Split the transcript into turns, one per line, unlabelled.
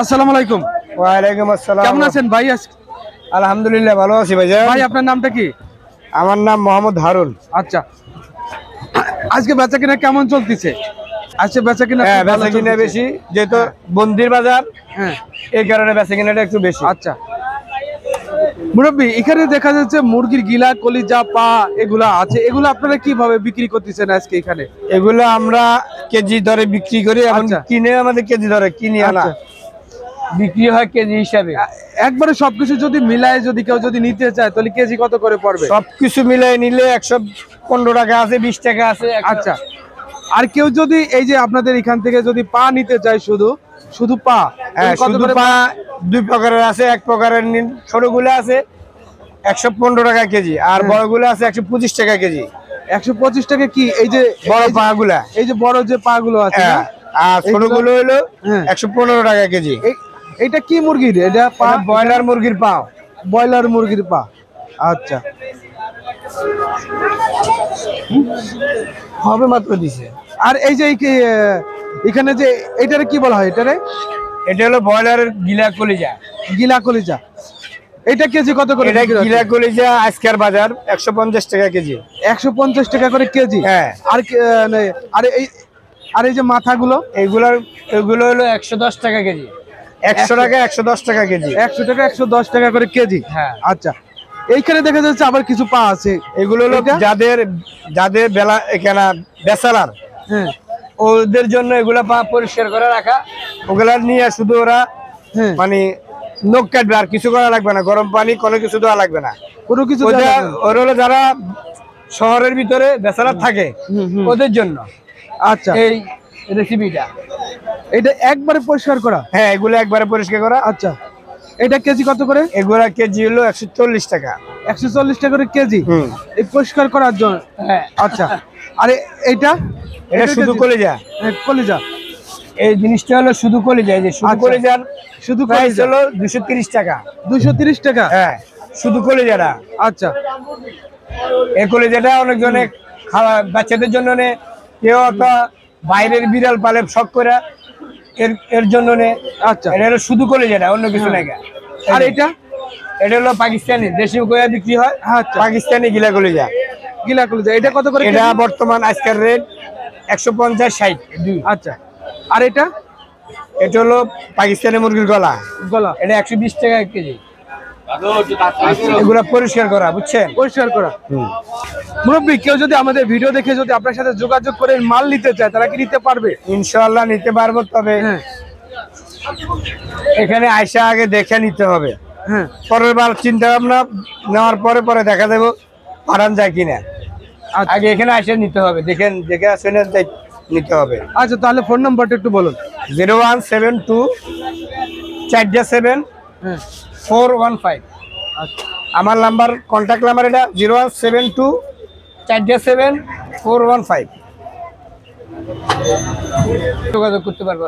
আসসালামু আলাইকুম।
ওয়ালাইকুম আসসালাম।
কেমন আছেন ভাই?
আলহামদুলিল্লাহ ভালো আছি ভাইজান।
ভাই আপনার নামটা কি?
আমার নাম মোহাম্মদ হারুন।
আচ্ছা, আজকে বেচা কিনা কেমন চলতেছে? আজকে বেচা কিনা
হ্যাঁ, বেচা কিনা বেশি, যেহেতু বন্দির বাজার,
হ্যাঁ
এই কারণে বেচা কিনাটা একটু বেশি।
আচ্ছা মুরব্বী, এখানে দেখা যাচ্ছে মুরগির গিলা, কলিজা, পা এগুলা আছে, এগুলো আপনারা কিভাবে বিক্রি করতেছেন আজকে এখানে?
এগুলো আমরা কেজি দরে বিক্রি করি, এখন
আচ্ছা।
কিনে আমাদের কেজি দরে কিনি আনা,
আচ্ছা।
বিক্রি হয় কেজি হিসাবে।
একবারে সবকিছু যদি মিলায় যদি কেউ যদি নিতে চায় তাহলে কেজি কত করে পড়বে?
সবকিছু মিলাই নিলে 115 টাকা আছে, 20 টাকা আছে।
আচ্ছা, আর কেউ যদি এই যে আপনাদের এখান থেকে যদি পা নিতে চায়, শুধু শুধু পা,
হ্যাঁ,
কত
শুধু
করে?
পা দুই প্রকারের আছে। এক প্রকারের নিন, ছোটগুলো আছে 115 টাকা কেজি, আর বড়গুলো আছে 125 টাকা কেজি।
125 টাকা কি? এই যে
বড় পা গুলা,
এই যে বড় যে পা গুলো আছে না?
আর ছোটগুলো হলো
হ্যাঁ।
115 টাকা কেজি।
এটা কি মুরগির? এটা পা,
ব্রয়লার মুরগির পা।
ব্রয়লার মুরগির পা। আচ্ছা,
হবে মাত্র দিছে।
আর এই যে এখানে যে এটারে কি বলা হয়? এটারে
এটা হলো ব্রয়লারের গিলা কলিজা।
গিলা কলিজা। এটা কেজি কত করে?
এটা গিলা কলিজা আজকের বাজার 150 টাকা কেজি।
150 টাকা করে কেজি।
হ্যাঁ।
আর এই যে মাথাগুলো,
এগুলো হলো 110 টাকা কেজি। 100 টাকা 110 টাকা কেজি।
100 টাকা 110 টাকা করে কেজি।
হ্যাঁ।
আচ্ছা, এইখানে দেখা যাচ্ছে আবার কিছু পা আছে।
এগুলো হলো যাদের বেলা এখানে বেচালার,
হ্যাঁ
ওদের জন্য এগুলা পা পরিষ্কার করে রাখা। ওগুলা নিয়ে শুধু ওরা
হ্যাঁ
মানে নখ কাটবে, আর কিছু করা লাগবে না। গরম পানি কোনো কিছু দেওয়া লাগবে না,
কোনো কিছু দেওয়া লাগবে না।
ওরা হলো যারা শহরের ভিতরে বেচালার থাকে, ওদের জন্য
আচ্ছা,
এই রেসিপিটা।
এটা একবারে পরিষ্কার করা?
হ্যাঁ, এগুলো একবারে পরিষ্কার করা।
আচ্ছা, এটা কেজি কত করে?
এগুলা কেজি হলো 140 টাকা।
140 টাকা করে কেজি এই পরিষ্কার করার জন্য?
হ্যাঁ।
আচ্ছা, আর এটা
এটা শুধু কলিজা।
কলিজা।
এই জিনিসটা হলো শুধু কলিজা। এই যে শুধু
আচ্ছা।
কলিজার
শুধু
প্রাইস
কলিজা
হলো 230 টাকা।
230 টাকা?
হ্যাঁ, শুধু কলিজাটা।
আচ্ছা,
এই কলিজাটা অনেকজনে খাওয়া, বাচ্চাদের জন্য নে, কেউ অত বাইরের বিড়াল পালে শখ করে এর জন্য নে।
আচ্ছা,
এটা হলো শুধু কলিজাটা, অন্য কিছু নাই।
আর এটা
হলো পাকিস্তানি, দেশি কইয়া বিক্রি হয়।
আচ্ছা,
পাকিস্তানি গিলা কলিজা।
গিলা কলিজা এটা কত করে?
এটা বর্তমান আজকের রেট 150-60।
আচ্ছা, আর এটা
হলো পাকিস্তানি মুরগির গলা।
গলা,
এটা 120 টাকা কেজি। এগুলা পরিষ্কার করা, বুঝছেন?
পরিষ্কার করা। মুরব্বী, কেউ যদি আমাদের ভিডিও দেখে যদি আপনার সাথে যোগাযোগ করে মাল নিতে চায়, তারা কি নিতে পারবে?
ইনশাআল্লাহ নিতে পারবো, তবে
হ্যাঁ
এখানে আয়সা আগে দেখে নিতে হবে।
হ্যাঁ
পরের বার চিন্তা ভাবনা নেওয়ার পরে দেখা দেবো পাঠান যায় কিনা। আগে এখানে আয়সা নিতে হবে, দেখে আসলে নিতে হবে।
আচ্ছা, তাহলে ফোন নাম্বারটা একটু বলুন।
0172-47-415।
আচ্ছা,
আমার নাম্বার, কন্ট্যাক্ট নাম্বার এটা 0172-47-415। যোগাযোগ করতে পারবো।